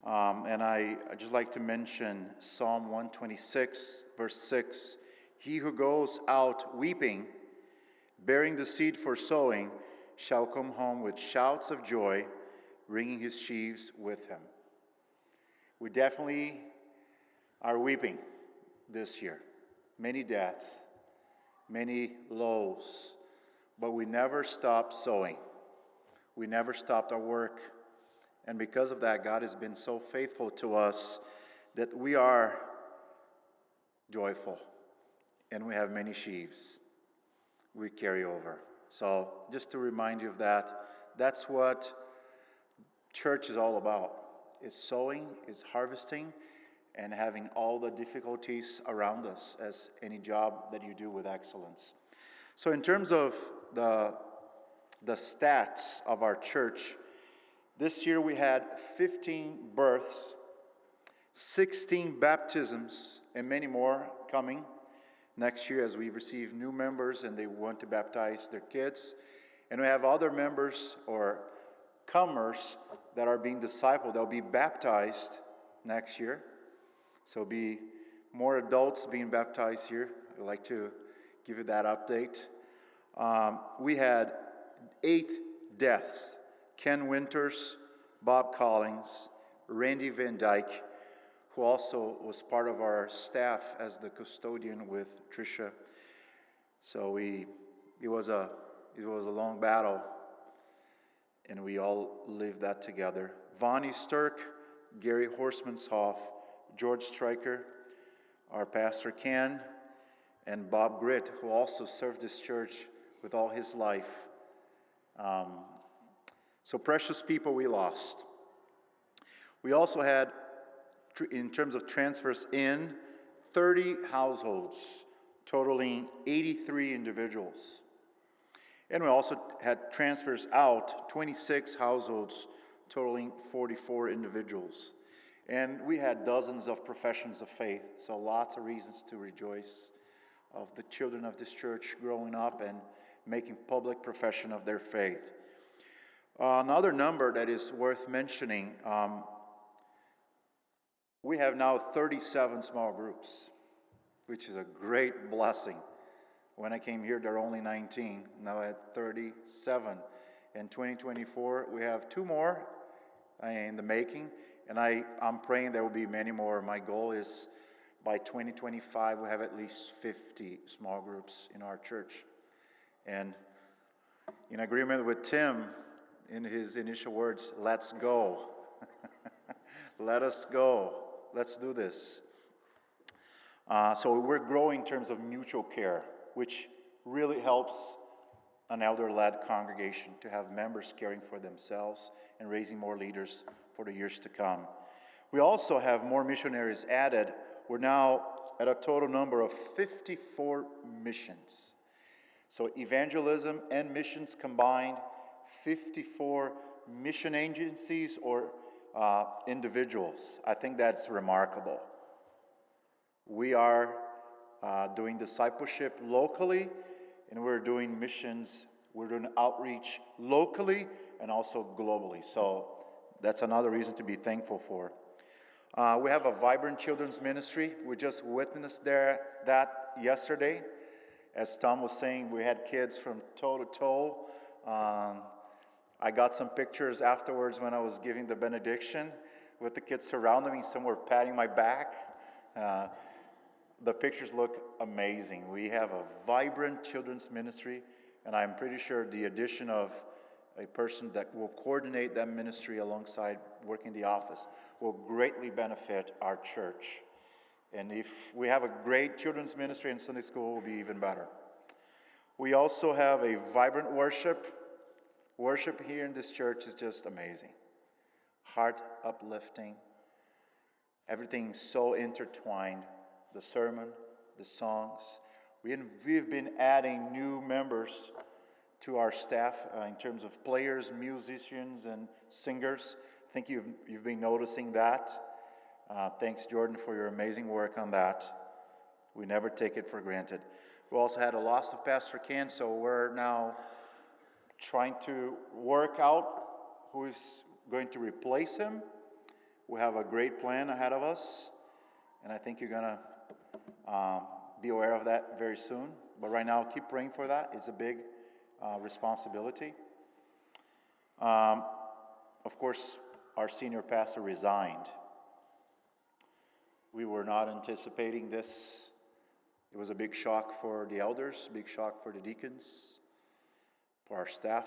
And I'd just like to mention Psalm 126, verse 6. He who goes out weeping, bearing the seed for sowing, shall come home with shouts of joy, bringing his sheaves with him. We definitely are weeping this year. Many deaths, many lows, but we never stopped sowing. We never stopped our work. And because of that, God has been so faithful to us that we are joyful. And we have many sheaves we carry over. So just to remind you of that, that's what church is all about. It's sowing, it's harvesting, and having all the difficulties around us as any job that you do with excellence. So in terms of the stats of our church, this year we had 15 births, 16 baptisms, and many more coming next year as we receive new members and they want to baptize their kids. And we have other members or comers that are being discipled. They'll be baptized next year. So be more adults being baptized here. I'd like to give you that update. We had 8 deaths. Ken Winters, Bob Collins, Randy Van Dyke, who also was part of our staff as the custodian with Tricia. So it was a long battle, and we all lived that together. Vonnie Sturk, Gary Horstmanshoff, George Stryker, our pastor Ken, and Bob Gritt, who also served this church with all his life. So precious people we lost. We also had, in terms of transfers in, 30 households, totaling 83 individuals. And we also had transfers out, 26 households, totaling 44 individuals. And we had dozens of professions of faith, so lots of reasons to rejoice of the children of this church growing up and making public profession of their faith. Another number that is worth mentioning, we have now 37 small groups, which is a great blessing. When I came here, there were only 19. Now at 37. In 2024, we have 2 more in the making, and I'm praying there will be many more. My goal is by 2025, we have at least 50 small groups in our church. And in agreement with Tim, in his initial words, let's go. Let us go. Let's do this. So we're growing in terms of mutual care, which really helps an elder-led congregation to have members caring for themselves and raising more leaders for the years to come. We also have more missionaries added. We're now at a total number of 54 missions. So evangelism and missions combined, 54 mission agencies or individuals. I think that's remarkable. We are doing discipleship locally, and we're doing missions, we're doing outreach locally and also globally. So that's another reason to be thankful for. We have a vibrant children's ministry. We just witnessed that yesterday. As Tom was saying, we had kids from toe to toe. I got some pictures afterwards when I was giving the benediction with the kids surrounding me. Some were patting my back. The pictures look amazing. We have a vibrant children's ministry, and I'm pretty sure the addition of a person that will coordinate that ministry alongside working the office will greatly benefit our church. And if we have a great children's ministry in Sunday school, it will be even better. We also have a vibrant worship. Worship here in this church is just amazing. Heart uplifting. Everything's so intertwined. The sermon, the songs. We've been adding new members to our staff in terms of players, musicians, and singers. I think you've been noticing that. Thanks, Jordan, for your amazing work on that. We never take it for granted. We also had a loss of Pastor Ken, so we're now trying to work out who is going to replace him. We have a great plan ahead of us, and I think you're going to be aware of that very soon. But right now, keep praying for that. It's a big responsibility. Of course, our senior pastor resigned. We were not anticipating this. It was a big shock for the elders, big shock for the deacons, for our staff.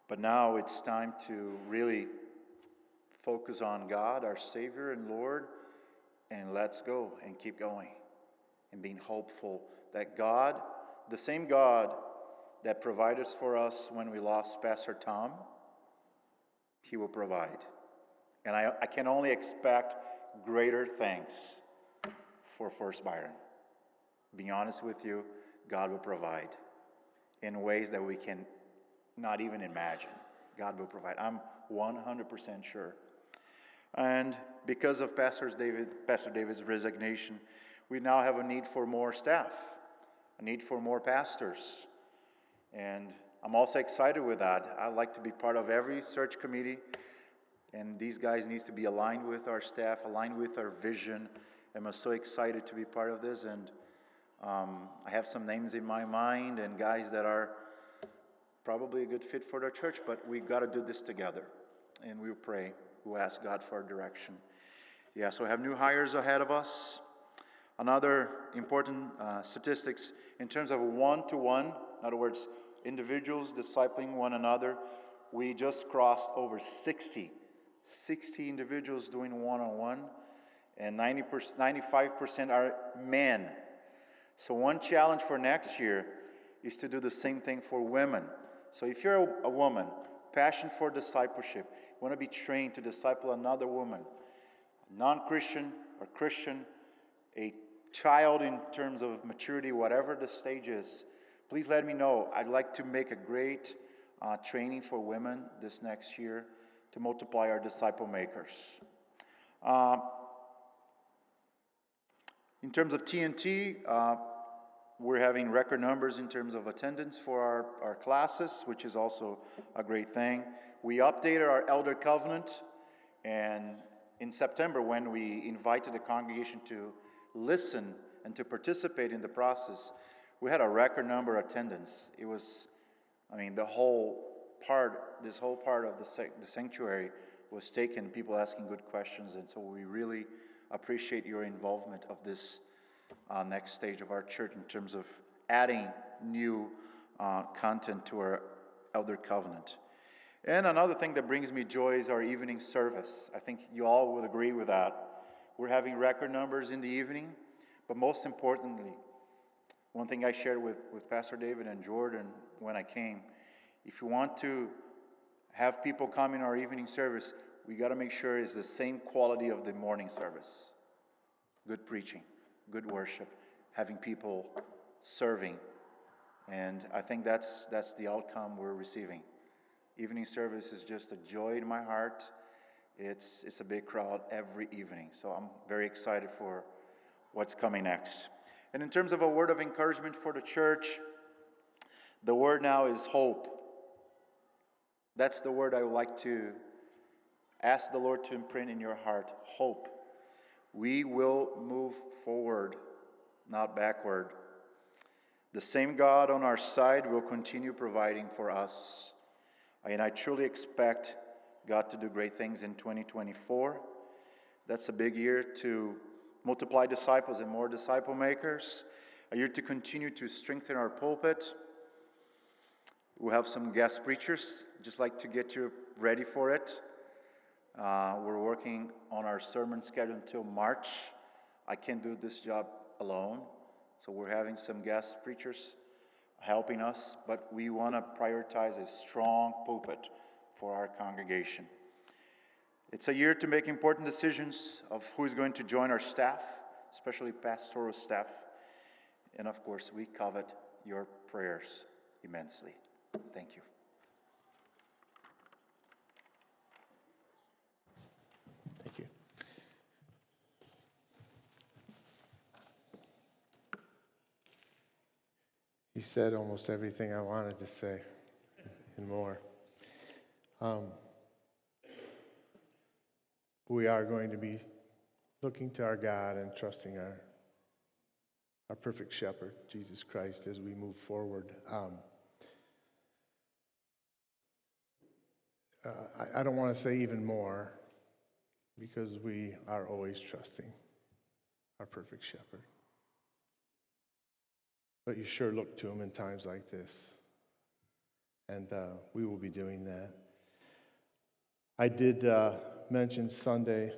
But now it's time to really focus on God, our Savior and Lord, and let's go and keep going and being hopeful that God, the same God that provided for us when we lost Pastor Tom, He will provide. And I can only expect greater things for First Byron. Being honest with you, God will provide in ways that we can not even imagine. God will provide. I'm 100% sure. And because of Pastor David's resignation, we now have a need for more staff, a need for more pastors. And I'm also excited with that. I'd like to be part of every search committee, and these guys need to be aligned with our staff, aligned with our vision. I'm so excited to be part of this, and I have some names in my mind and guys that are probably a good fit for our church, but we've got to do this together, and we'll pray. We'll ask God for direction. Yeah, so we have new hires ahead of us. Another important statistics in terms of one-to-one, in other words, individuals discipling one another, we just crossed over 60 individuals doing one-on-one, and 95% are men. So one challenge for next year is to do the same thing for women. So if you're a woman, passion for discipleship, want to be trained to disciple another woman, non-Christian or Christian, a child in terms of maturity, whatever the stage is, please let me know. I'd like to make a great training for women this next year to multiply our disciple makers. In terms of TNT, we're having record numbers in terms of attendance for our classes, which is also a great thing. We updated our elder covenant, and in September, when we invited the congregation to listen and to participate in the process, we had a record number of attendance. It was, this whole part of the sanctuary was taken, people asking good questions, and so we really appreciate your involvement of this next stage of our church in terms of adding new content to our elder covenant. And another thing that brings me joy is our evening service. I think you all would agree with that. We're having record numbers in the evening, but most importantly, one thing I shared with Pastor David and Jordan when I came, if you want to have people come in our evening service, we got to make sure it's the same quality of the morning service. Good preaching, good worship, having people serving. And I think that's the outcome we're receiving. Evening service is just a joy in my heart. It's a big crowd every evening. So I'm very excited for what's coming next. And in terms of a word of encouragement for the church, the word now is hope. That's the word I would like to ask the Lord to imprint in your heart. Hope. We will move forward, not backward. The same God on our side will continue providing for us. And I truly expect God to do great things in 2024. That's a big year to multiply disciples and more disciple makers. A year to continue to strengthen our pulpit. We'll have some guest preachers. Just like to get you ready for it. We're working on our sermon schedule until March. I can't do this job alone. So we're having some guest preachers helping us, but we want to prioritize a strong pulpit for our congregation. It's a year to make important decisions of who is going to join our staff, especially pastoral staff. And of course, we covet your prayers immensely. Thank you. Thank you. You said almost everything I wanted to say and more. we are going to be looking to our God and trusting our perfect shepherd, Jesus Christ, as we move forward. I don't want to say even more, because we are always trusting our perfect shepherd. But you sure look to him in times like this. And we will be doing that. I did mention Sunday